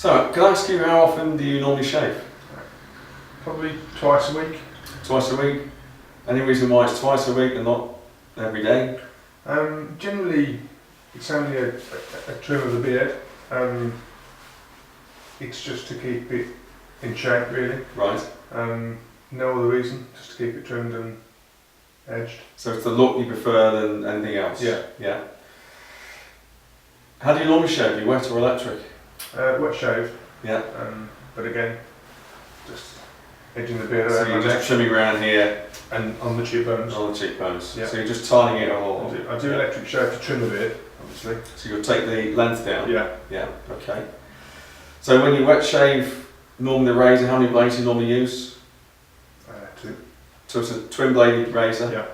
So, can I ask you, how often do you normally shave? Probably twice a week. Twice a week? Any reason why it's twice a week and not every day? Generally, it's only a trim of the beard. It's just to keep it in shape, really. Right. No other reason, just to keep it trimmed and edged. So it's the look you prefer than anything else? Yeah. Yeah. How do you normally shave? Are you wet or electric? Wet shave. Yeah. But again, just edging the beard So around you're my just neck trimming around here and on the cheekbones. on the cheekbones. Yeah. So you're just tightening it all. I do electric shave to trim the beard, obviously. So you'll take the length down? Yeah. Yeah, okay. So when you wet shave, normally the razor, how many blades do you normally use? Two. So it's a twin bladed razor? Yeah.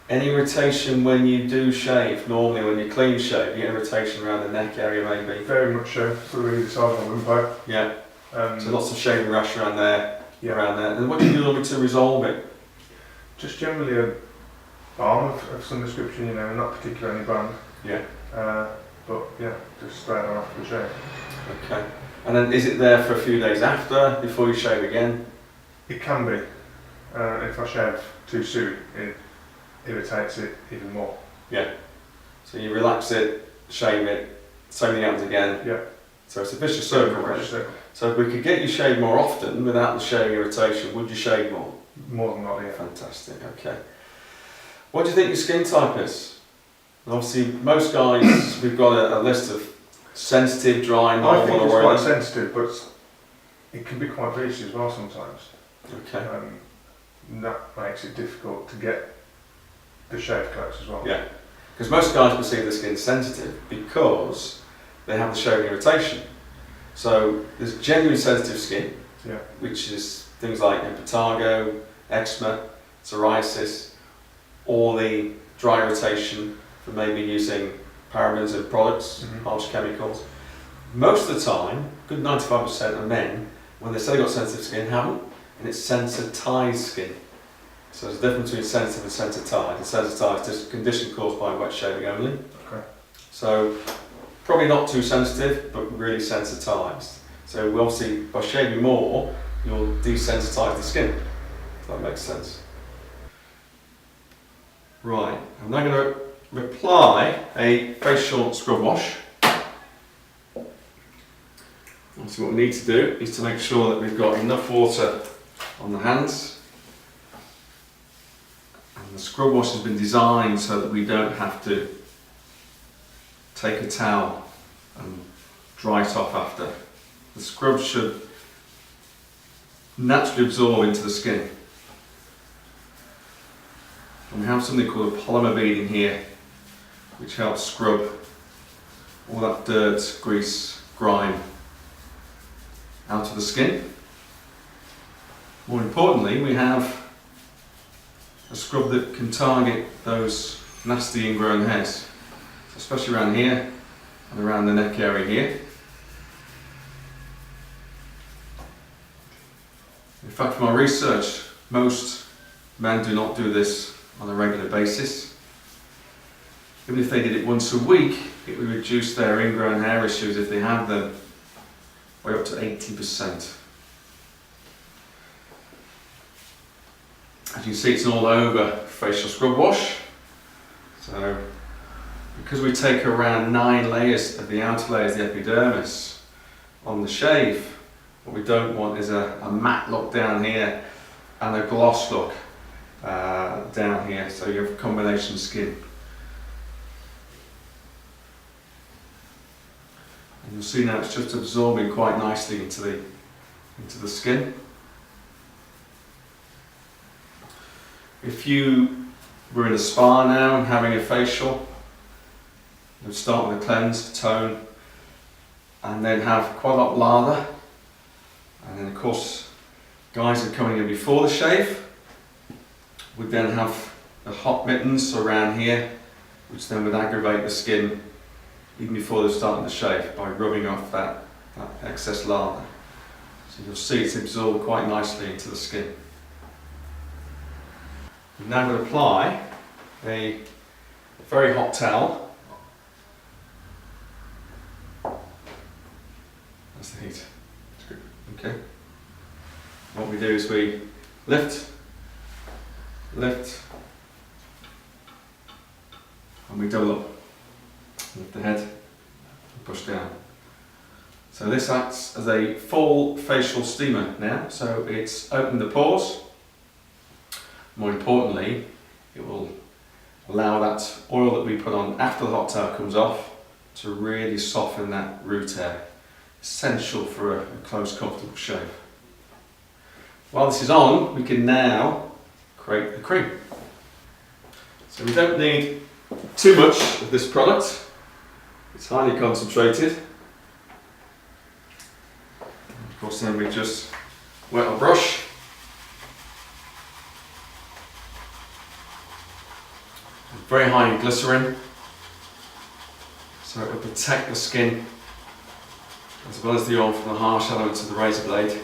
Any irritation when you do shave? Normally when you clean shave, you get irritation around the neck area maybe? Very much so, sort of either side of my windpipe. Yeah. So So lots of shaving rash around there, yeah. around there. And what do you do normally to resolve it? Just generally a balm of some description, you know, not particularly any brand. Yeah. But yeah, just straight on after the shave. Okay. And then is it there for a few days after, before you shave again? It can be. If I shave too soon, it irritates it even more. Yeah. So you relax it, shave it, same thing happens again. Yeah. So it's a vicious circle, really. Vicious circle. So if we could get you shaved more often without the shaving irritation, would you shave more? More than not, yeah. Fantastic, okay. What do you think your skin type is? Obviously, most guys, we've got a list of sensitive, dry, normal, I think it's or quite oily. sensitive, but it can be quite greasy as well sometimes. Okay. And that makes it difficult to get the shave close as well. Yeah. Because most guys perceive their skin sensitive because they have the shaving irritation. So there's genuinely sensitive skin, Yeah. which is things like impetigo, eczema, psoriasis, or the dry irritation from maybe using parabens and products, harsh chemicals. Most of the time, good 95% of men, when they say they've got sensitive skin, haven't, and it's sensitized skin. So there's a difference between sensitive and sensitized. And sensitized is a condition caused by wet shaving only. Okay. So probably not too sensitive, but really sensitized. So we obviously, by shaving more, you'll desensitize the skin. If that makes sense. Right, I'm now going to apply a facial scrub wash. So what we need to do is to make sure that we've got enough water on the hands. And the scrub wash has been designed so that we don't have to take a towel and dry it off after. The scrub should naturally absorb into the skin. And we have something called a polymer bead in here, which helps scrub all that dirt, grease, grime out of the skin. More importantly, we have a scrub that can target those nasty ingrown hairs, especially around here and around the neck area here. In fact, from our research, most men do not do this on a regular basis. Even if they did it once a week, it would reduce their ingrown hair issues, if they have them, by up to 80%. As you can see, it's an all over facial scrub wash. So, because we take around 9 layers of the outer layers, the epidermis, on the shave, what we don't want is a matte look down here and a gloss look down here, so you have combination skin. And you'll see now it's just absorbing quite nicely into the skin. If you were in a spa now and having a facial, you would start with a cleanse, tone, and then have quite a lot of lather. And then of course, guys who are coming in before the shave would then have the hot mittens around here, which then would aggravate the skin even before they're starting to shave by rubbing off that excess lather. So you'll see it's absorbed quite nicely into the skin. We're now going to apply a very hot towel, a That's the heat. That's good. Okay. What we do is we lift, and we double up. Lift the head and push down. So this acts as a full facial steamer now. So it's opened the pores. More importantly, it will allow that oil that we put on after the hot towel comes off to really soften that root hair. Essential for a close, comfortable shave. While this is on, we can now create the cream. So we don't need too much of this product. It's highly concentrated. Of course, then we just wet our brush. Very high in glycerin, so it will protect the skin as well as the oil from the harsh elements of the razor blade.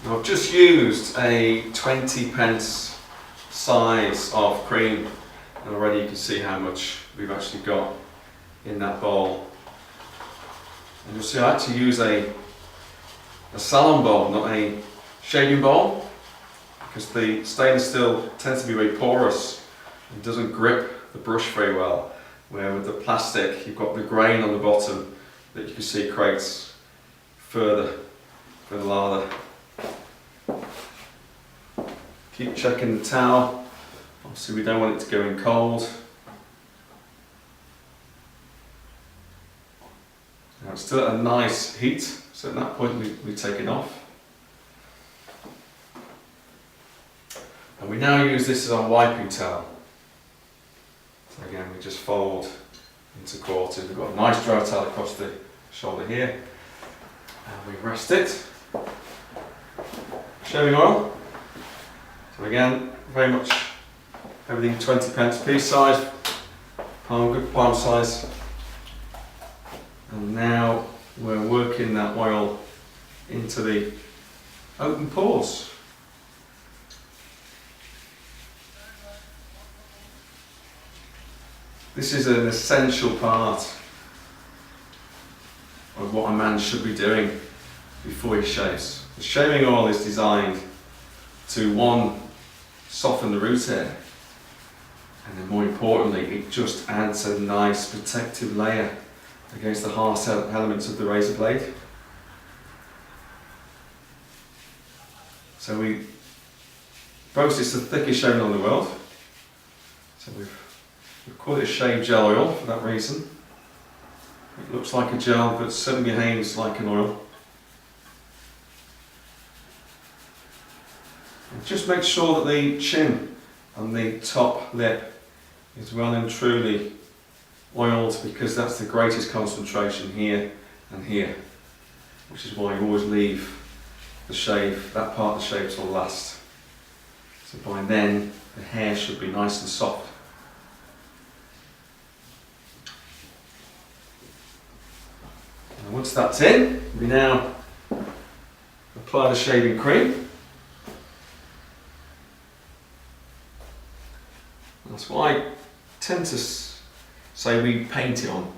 Now I've just used a 20p size of cream, and already you can see how much we've actually got in that bowl. And you'll see I actually use a salon bowl, not a shaving bowl, because the stainless steel tends to be very porous and doesn't grip the brush very well, where with the plastic you've got the grain on the bottom that you can see creates further lather. Keep checking the towel, obviously we don't want it to go in cold. Now it's still at a nice heat, so at that point we take it off. And we now use this as our wiping towel. So again, we just fold into quarters. We've got a nice dry towel across the shoulder here. And we rest it. Shaving oil. So again, very much everything 20p size, good palm size. And now we're working that oil into the open pores. This is an essential part of what a man should be doing before he shaves. The shaving oil is designed to, one, soften the root hair, and then more importantly, it just adds a nice protective layer against the harsh elements of the razor blade. So we boast it's the thickest shaving oil in the world. So we've called it a shave gel oil for that reason. It looks like a gel, but certainly behaves like an oil. And just make sure that the chin and the top lip is well and truly oiled, because that's the greatest concentration here and here, which is why you always leave the shave, that part of the shave, till last. So by then the hair should be nice and soft. And once that's in, we now apply the shaving cream. That's why I tend to say we paint it on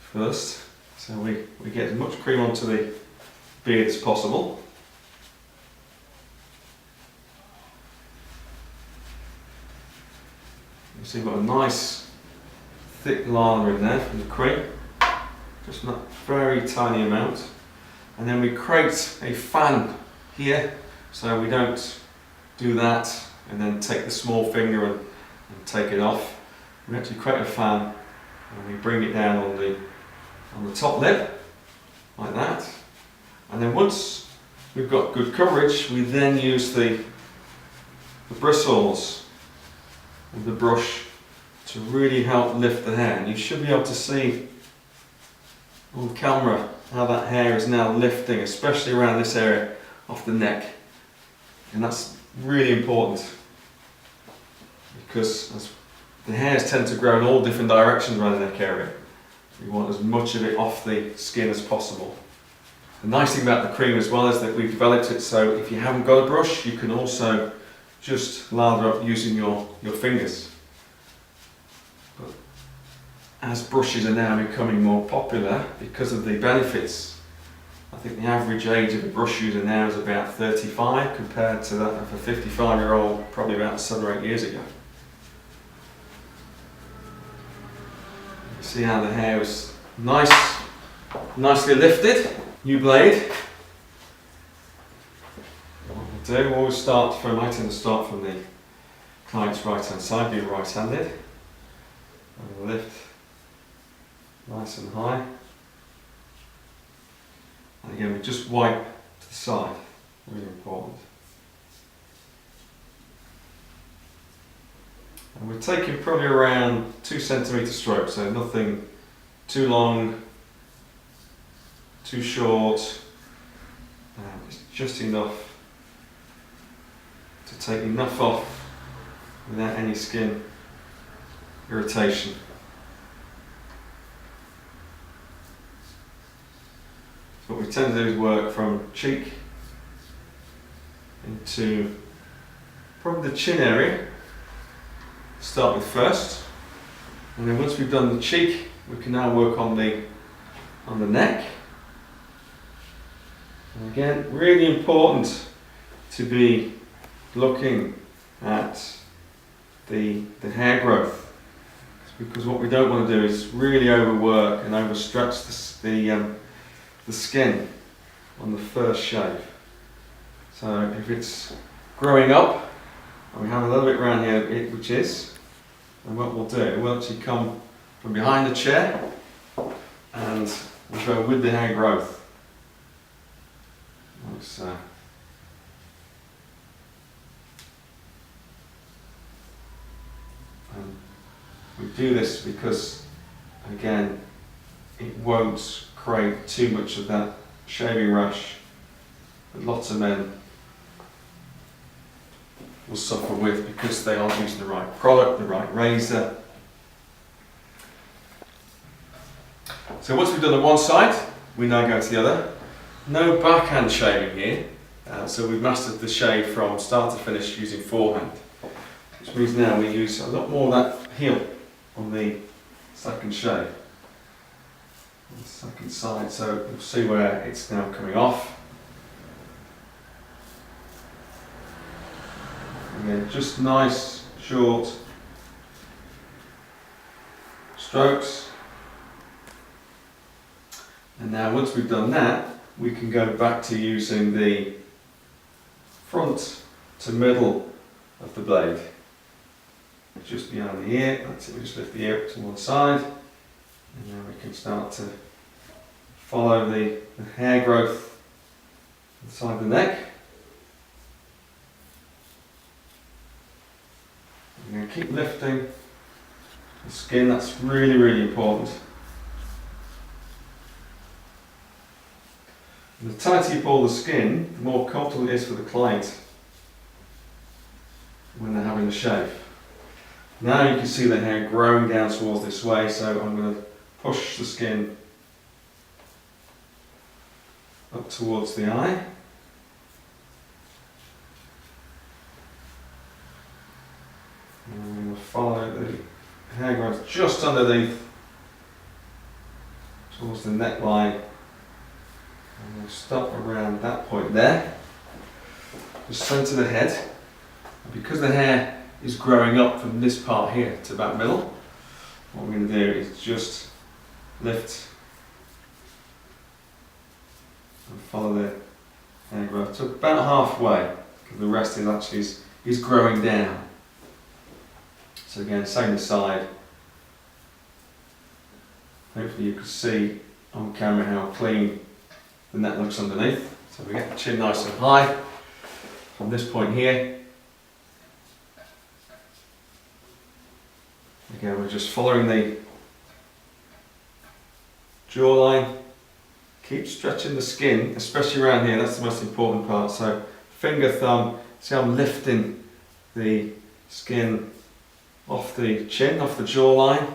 first, so we get as much cream onto the beard as possible. You see we've got a nice thick lather in there from the cream, just a very tiny amount, and then we create a fan here, so we don't do that and then take the small finger and take it off. We actually create a fan and we bring it down on the top lip like that, and then once we've got good coverage, we then use the bristles of the brush to really help lift the hair. And you should be able to see on camera how that hair is now lifting, especially around this area off the neck, and that's really important, because as the hairs tend to grow in all different directions around the neck area. We want as much of it off the skin as possible. The nice thing about the cream as well is that we've developed it so if you haven't got a brush, you can also just lather up using your fingers. as brushes are now becoming more popular because of the benefits. I think the average age of a brush user now is about 35 compared to that of a 55-year-old probably about 7 or 8 years ago. You see how the hair is nicely lifted. New blade. What we'll do, we'll always start from, I tend to start from the client's right hand side, being right-handed. And we'll lift nice and high. And again, we just wipe to the side, really important. And we're taking probably around 2 centimetre strokes, so nothing too long, too short. It's just enough to take enough off without any skin irritation. So what we tend to do is work from cheek into probably the chin area. Start with first, and then once we've done the cheek, we can now work on the neck. And again, really important to be looking at the hair growth, because what we don't want to do is really overwork and overstretch the skin on the first shave. So if it's growing up, and we have a little bit around here, which is, and what we'll do, we'll actually come from behind the chair and we'll go with the hair growth. Like so. And we do this because, again, it won't create too much of that shaving rash that lots of men will suffer with because they aren't using the right product, the right razor. So once we've done the one side, we now go to the other. No backhand shaving here, so we've mastered the shave from start to finish using forehand, which means now we use a lot more of that heel on the second shave, on the second side. So you'll see where it's now coming off. Again, just nice, short strokes. And now once we've done that, we can go back to using the front to middle of the blade. Just behind the ear, that's it, we just lift the ear up to one side. And then we can start to follow the hair growth inside the neck. We're going to keep lifting the skin, that's really, really important. And the tighter you pull the skin, the more comfortable it is for the client when they're having the shave. Now you can see the hair growing down towards this way, so I'm going to push the skin up towards the eye. And I'm going to follow the hair growth just underneath towards the neckline. And we'll stop around that point there, just centre the head. And because the hair is growing up from this part here to about middle, what we're going to do is just lift and follow the hair growth to about halfway, because the rest is actually is growing down. So again, same side. Hopefully you can see on camera how clean the neck looks underneath. So we get the chin nice and high from this point here. Again, we're just following the jawline. Keep stretching the skin, especially around here, that's the most important part. So finger, thumb, see how I'm lifting the skin off the chin, off the jawline.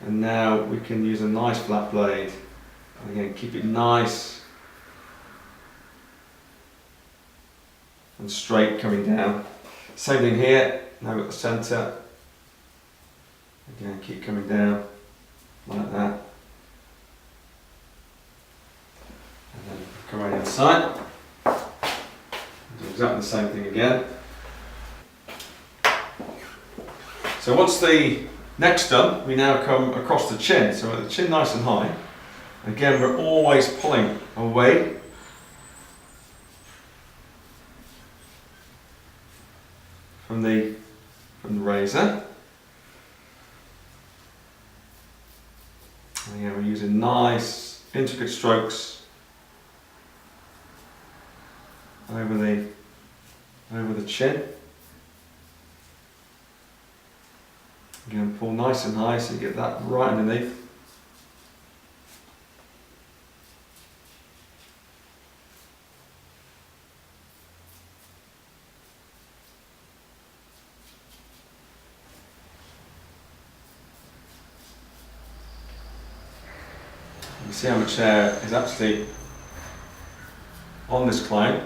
And now we can use a nice flat blade. And again, keep it nice and straight coming down. Same thing here, now at the centre. Again, keep coming down. like that. And then come around the other side. Do exactly the same thing again. So once the neck's done, we now come across the chin. So with the chin nice and high. Again, we're always pulling away from the razor. And again, we're using nice, intricate strokes over the chin. Again, pull nice and high so you get that right underneath. You can see how much hair is actually on this client.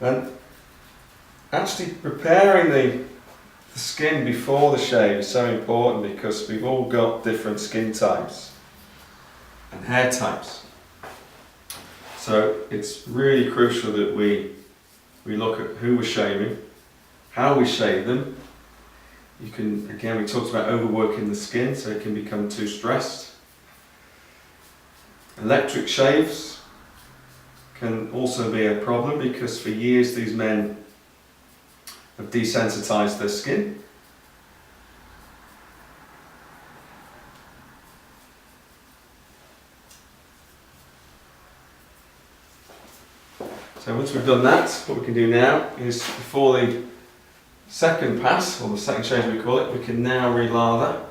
And actually preparing the skin before the shave is so important because we've all got different skin types and hair types. So it's really crucial that we look at who we're shaving, how we shave them. We talked about overworking the skin so it can become too stressed. Electric shaves can also be a problem because for years these men have desensitized their skin. So once we've done that, what we can do now is before the second pass, or the second shave we call it, we can now relather,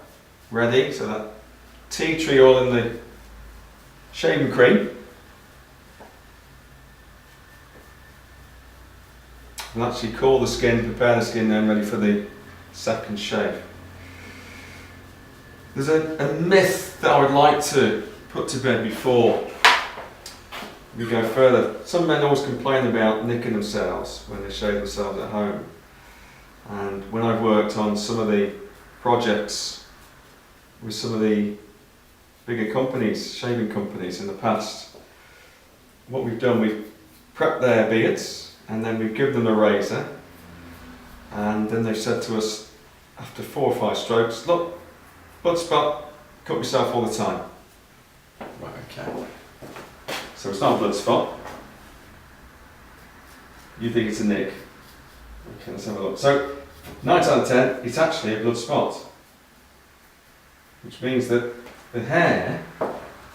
ready, so that tea tree oil in the shaving cream. And actually cool the skin, prepare the skin then ready for the second shave. There's a myth that I would like to put to bed before we go further. Some men always complain about nicking themselves when they shave themselves at home. And when I've worked on some of the projects with some of the bigger companies, shaving companies in the past, what we've done, we've prepped their beards and then we've given them a razor, and then they've said to us after 4 or 5 strokes, look, blood spot, cut myself all the time. Right, okay. So it's not a blood spot. You think it's a nick. Okay, let's have a look. So 9 out of 10, it's actually a blood spot, which means that the hair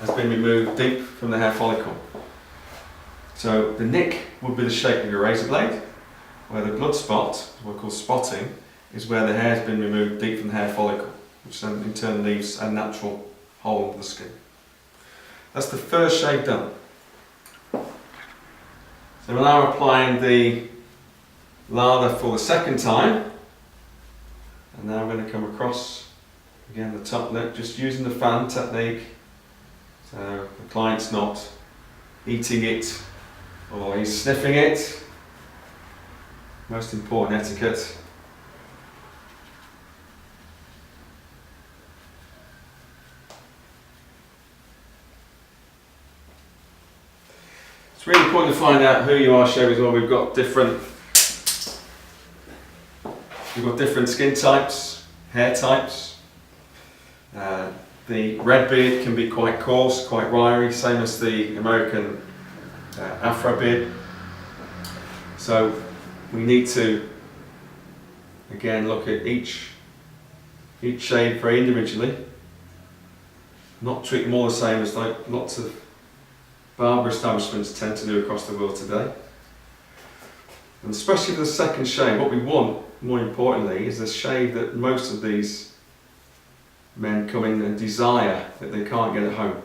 has been removed deep from the hair follicle. So the nick would be the shape of your razor blade, where the blood spot, what we call spotting, is where the hair has been removed deep from the hair follicle, which then in turn leaves a natural hole in the skin. That's the first shave done. So we're now applying the lather for the second time, and now I'm going to come across again the top lip, just using the fan technique, so the client's not eating it or he's sniffing it. Most important etiquette. It's really important to find out who you are shaving as well. We've got different skin types, hair types. The red beard can be quite coarse, quite wiry, same as the American Afro beard. So we need to again look at each shade very individually, not treat them all the same as like lots of barber establishments tend to do across the world today. And especially for the second shave, what we want, more importantly, is a shave that most of these men come in and desire that they can't get at home.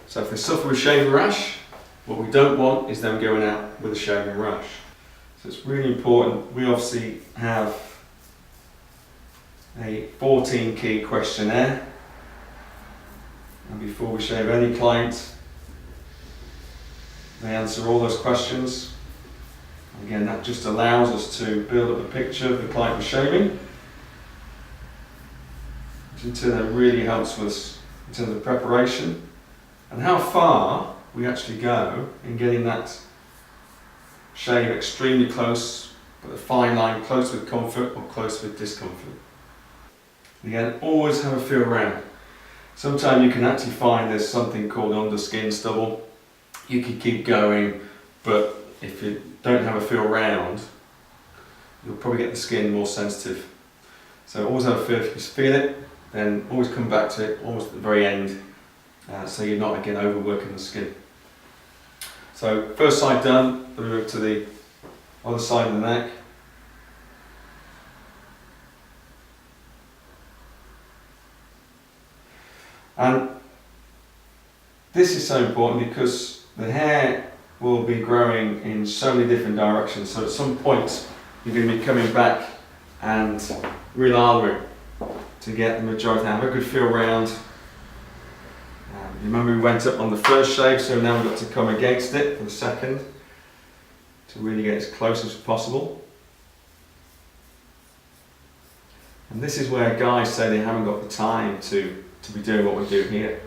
So if they suffer with shaving rash, what we don't want is them going out with a shaving rash. So it's really important. We obviously have a 14 key questionnaire, and before we shave any client, they answer all those questions. And again, that just allows us to build up a picture of the client we're shaving, which which in turn really helps us in terms of preparation and how far we actually go in getting that shave extremely close, but a fine line close with comfort or close with discomfort. Again, always have a feel around. Sometimes you can actually find there's something called underskin stubble. You can keep going, but if you don't have a feel around, you'll probably get the skin more sensitive. So always have a feel. If you feel it, then always come back to it, almost at the very end, so you're not again overworking the skin. So first side done, we move to the other side of the neck. And this is so important because the hair will be growing in so many different directions. So at some point you're going to be coming back and re-lathering to get the majority. Have a good feel around. Remember we went up on the first shave, so now we've got to come against it for the second to really get as close as possible. And this is where guys say they haven't got the time to be doing what we do here.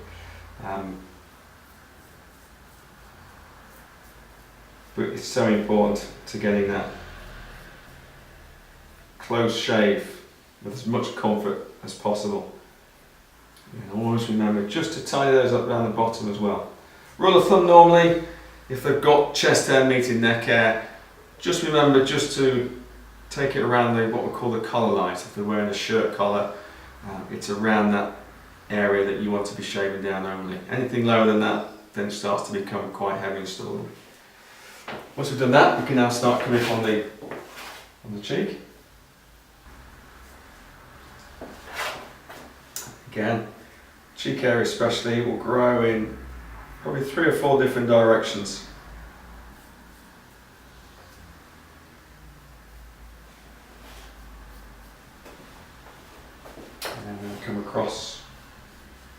But it's so important to getting that close shave with as much comfort as possible. And always remember just to tie those up around the bottom as well. Rule of thumb normally, if they've got chest hair meeting neck hair, just remember just to take it around what we call the collar line. If they're wearing a shirt collar, it's around that area that you want to be shaving down only. Anything lower than that then it starts to become quite heavy and stubborn. Once we've done that, we can now start coming on the cheek. Again, cheek area especially will grow in probably 3 or 4 different directions. And then come across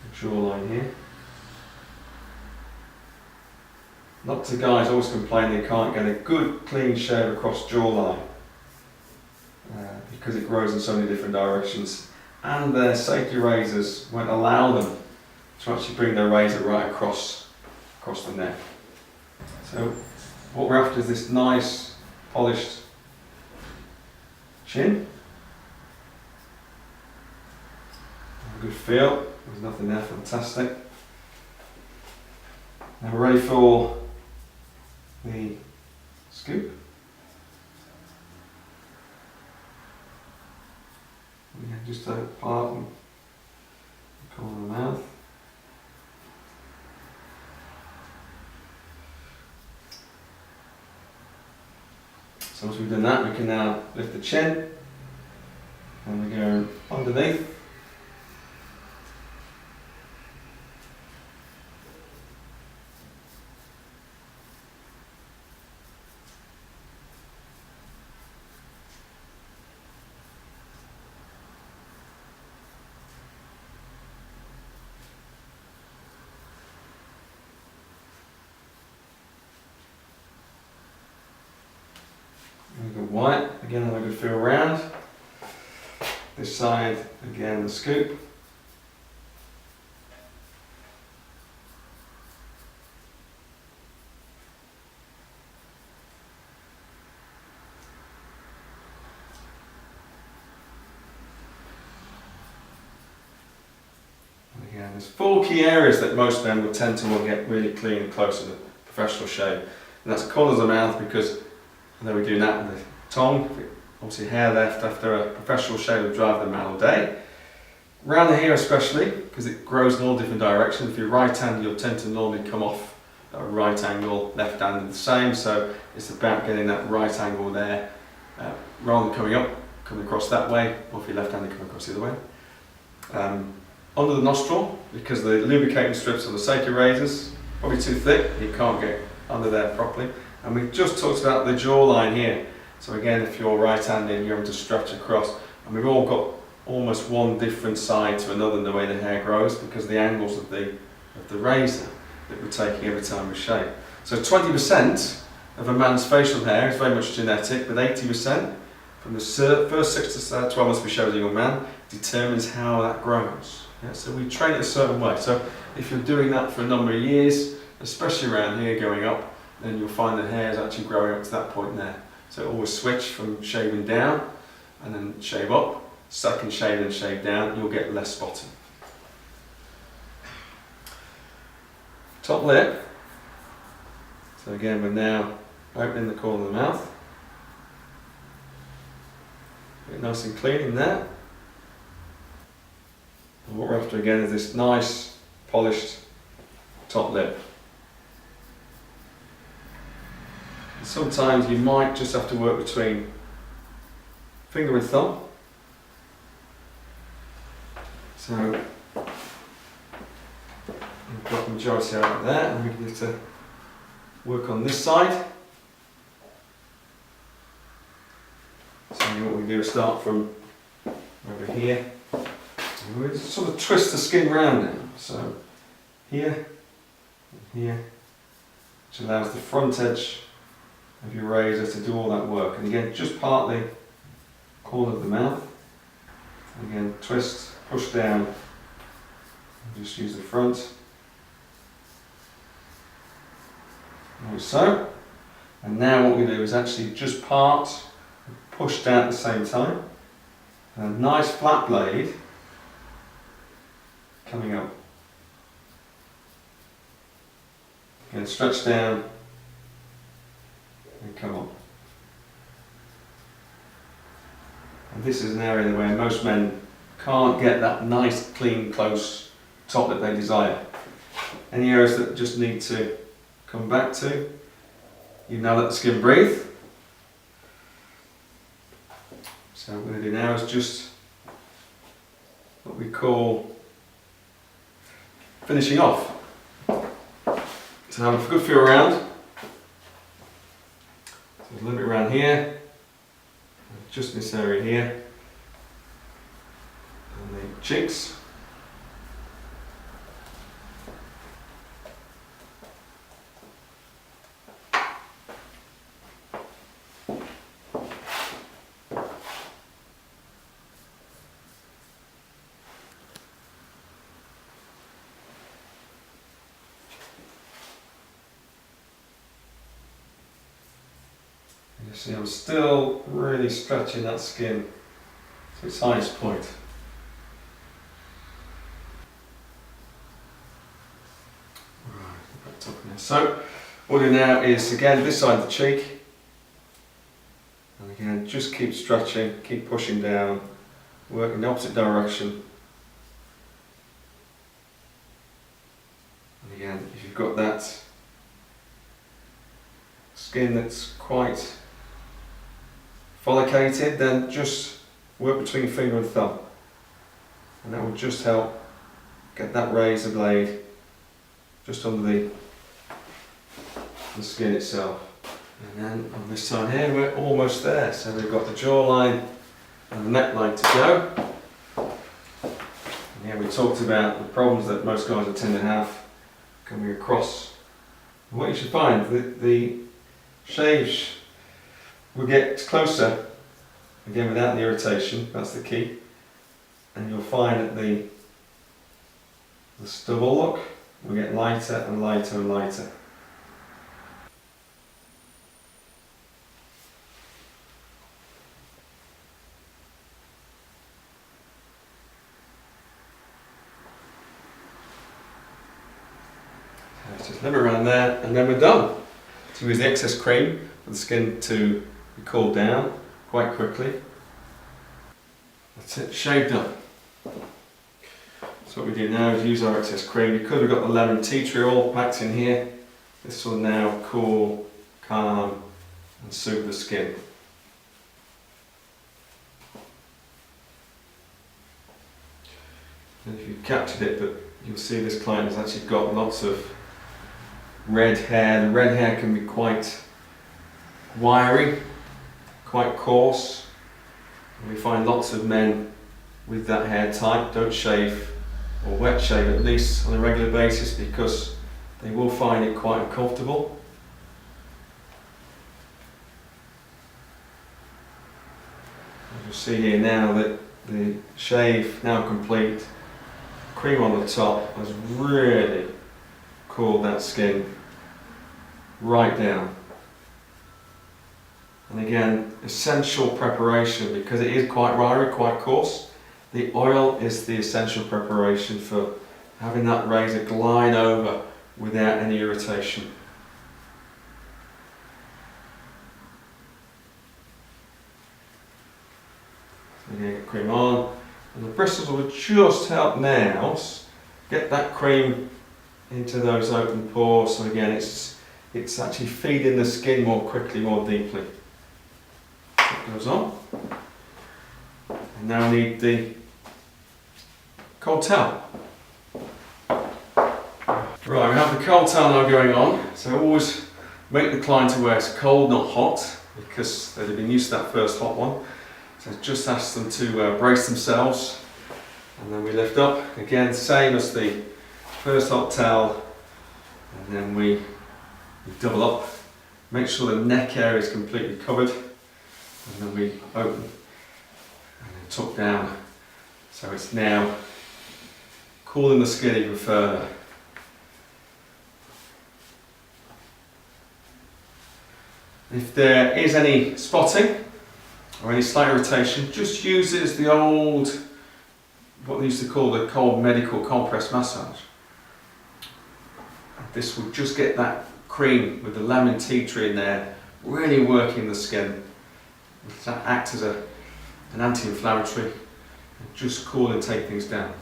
the jawline here. Lots of guys always complain they can't get a good clean shave across jawline because it grows in so many different directions, and their safety razors won't allow them to actually bring their razor right across the neck. So what we're after is this nice polished chin. A good feel, there's nothing there, fantastic. Now we're ready for the scoop. Yeah, just take it apart and the corner of the mouth. So once we've done that, we can now lift the chin and we go underneath. We go white, again have a good feel around. This side, again the scoop. And again, there's 4 key areas that most men will tend to want to get really clean and close to the professional shave. And that's corners of the mouth, because although we're doing that with the tongue, obviously hair left after a professional shave will drive them out all day. Around the hair especially, because it grows in all different directions. If you're right-handed, you'll tend to normally come off at a right angle, left-handed the same, so it's about getting that right angle there, rather than coming across that way, or if you're left-handed, coming across the other way. Under the nostril, because the lubricating strips on the safety razors, probably too thick, you can't get under there properly. And we've just talked about the jawline here. So again, if you're right-handed, you're having to stretch across. And we've all got almost one different side to another in the way the hair grows, because the angles of the razor that we're taking every time we shave. So 20% of a man's facial hair is very much genetic, but 80% from the first 6 to 12 months we show as a young man determines how that grows. Yeah, so we train it a certain way. So if you're doing that for a number of years, especially around here going up, then you'll find the hair is actually growing up to that point there. So always switch from shaving down and then shave up, second shave and shave down, you'll get less spotting. Top lip. So again, we're now opening the corner of the mouth. Get it nice and clean in there. And what we're after again is this nice, polished top lip. And sometimes you might just have to work between finger and thumb. So we've got the majority out of there, and we need to work on this side. So what we do is start from over here. And we sort of twist the skin round now. So here and here, which allows the front edge of your razor to do all that work. And again, just part the corner of the mouth. And again, twist, push down, and just use the front. Like so. And now what we do is actually just part and push down at the same time. And a nice flat blade coming up. Again, stretch down and come up. And this is an area where most men can't get that nice, clean, close top that they desire. Any areas that just need to come back to, you now let the skin breathe. So what we're going to do now is just what we call finishing off. So have a good feel around. So a little bit around here, just this area here, and the cheeks. You see, I'm still really stretching that skin to its highest point. Right, back up now. So, what we do now is again this side of the cheek, and again just keep stretching, keep pushing down, work in the opposite direction. And again, if you've got that skin that's quite follicated, then just work between finger and thumb, and that will just help get that razor blade just under the skin itself. And then on this side here we're almost there, so we've got the jawline and the neckline to go. And here we talked about the problems that most guys will tend to have coming across. And what you should find, the shaves will get closer, again without the irritation, that's the key, and you'll find that the stubble look will get lighter and lighter and lighter. So just let it around there, and then we're done. So use the excess cream for the skin to be cooled down quite quickly. That's it, shave done. So what we do now is use our excess cream. Because we've got the lemon tea tree oil packed in here, this will now cool, calm and soothe the skin. And if you've captured it, but you'll see this client has actually got lots of red hair. The red hair can be quite wiry, quite coarse. And we find lots of men with that hair type don't shave or wet shave at least on a regular basis because they will find it quite uncomfortable. You'll see here now that the shave now complete, cream on the top has really cooled that skin right down. And again, essential preparation because it is quite wiry, quite coarse. The oil is the essential preparation for having that razor glide over without any irritation. So again, get cream on, and the bristles will just help now get that cream into those open pores. So again, it's actually feeding the skin more quickly, more deeply. That goes on. And now we need the cold towel. Right, we have the cold towel now going on. So always make the client aware it's cold, not hot, because they've been used to that first hot one. So just ask them to brace themselves, and then we lift up. Again, same as the first hot towel, and then we double up. Make sure the neck area is completely covered, and then we open and then tuck down. So it's now cooling the skin even further. If there is any spotting or any slight irritation, just use it as the old, what they used to call the cold medical compress massage. This will just get that cream with the lemon tea tree in there, really working the skin. That acts as an anti-inflammatory, and just cool and take things down.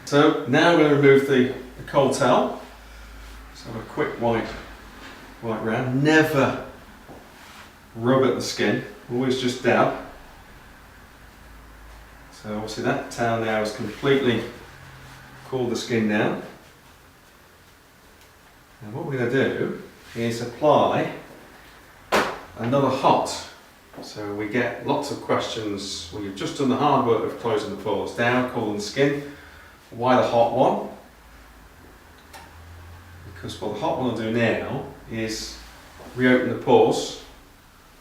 So now I'm going to remove the cold towel. So a quick white round. Never rub at the skin, always just dab. So obviously that towel now has completely cooled the skin down. And what we're going to do is apply another hot. So we get lots of questions when you've just done the hard work of closing the pores down, cooling the skin. Why the hot one? Because what the hot one will do now is reopen the pores,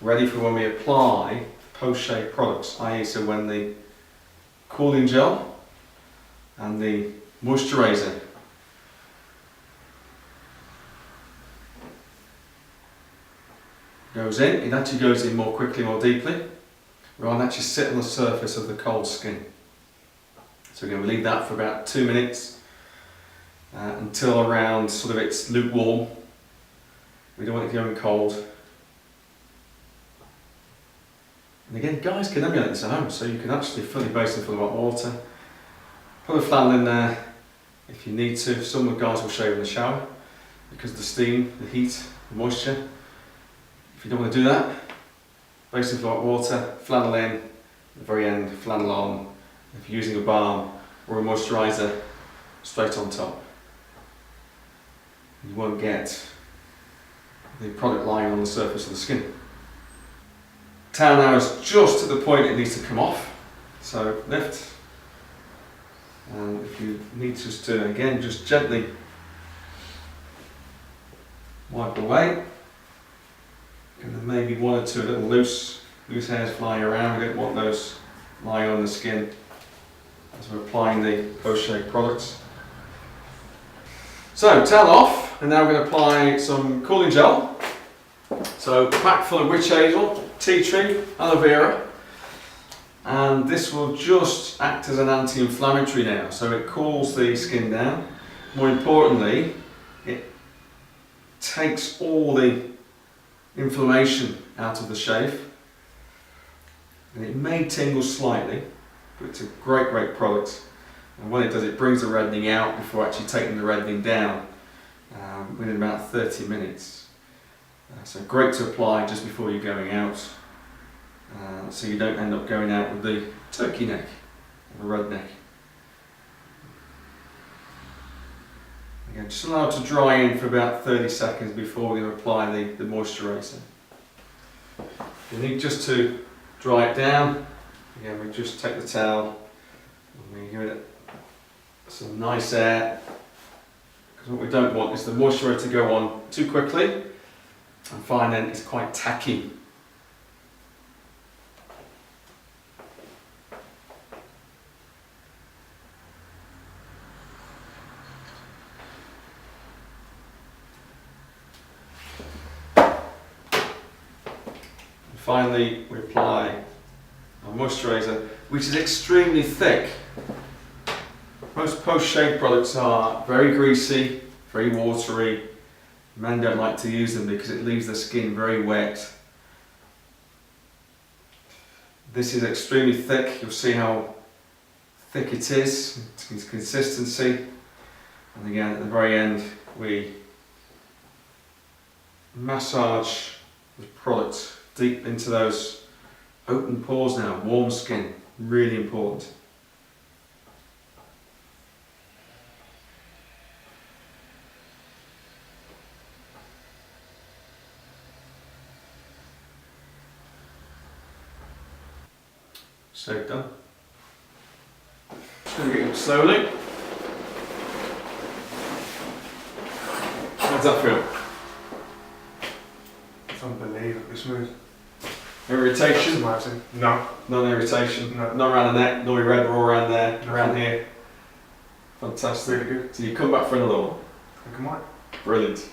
ready for when we apply post-shave products, i.e. so when the cooling gel and the moisturiser goes in, it actually goes in more quickly, more deeply, rather than actually sit on the surface of the cold skin. So we're going to leave that for about 2 minutes until around sort of it's lukewarm. We don't want it going cold. And again, guys can emulate this at home, so you can actually fill your basin full of hot water, put a flannel in there if you need to. Some of the guys will shave in the shower because of the steam, the heat, the moisture. If you don't want to do that, basin full of hot water, flannel in, at the very end, flannel on. If you're using a balm or a moisturiser, straight on top. You won't get the product lying on the surface of the skin. Towel now is just at the point it needs to come off, so lift, and if you need just to again just gently wipe away, and then maybe 1 or 2 little loose hairs flying around. We don't want those lying on the skin as we're applying the post-shave products. So towel off, and now we're going to apply some cooling gel. So pack full of witch hazel, tea tree, aloe vera, and this will just act as an anti-inflammatory now. So it cools the skin down. More importantly, it takes all the inflammation out of the shave. And it may tingle slightly, but it's a great product. And when it does, it brings the reddening out before actually taking the reddening down within about 30 minutes. So great to apply just before you're going out, so you don't end up going out with the turkey neck or the red neck. Again, just allow it to dry in for about 30 seconds before we're going to apply the moisturiser. You need just to dry it down. Again, we just take the towel and we give it some nice air, because what we don't want is the moisturiser to go on too quickly and find then it's quite tacky. Finally, we apply our moisturiser, which is extremely thick. Most post-shave products are very greasy, very watery. Men don't like to use them because it leaves the skin very wet. This is extremely thick. You'll see how thick it is, its consistency. And again, at the very end, we massage the product deep into those open pores now, warm skin, really important. So done. Just going to get up slowly. How does that feel? It's unbelievably smooth. Irritation? Amazing. No. None irritation? No. Not around the neck, no red raw around there, Nothing. around here. Fantastic. Really good. So you come back for another one. I think I might. Brilliant.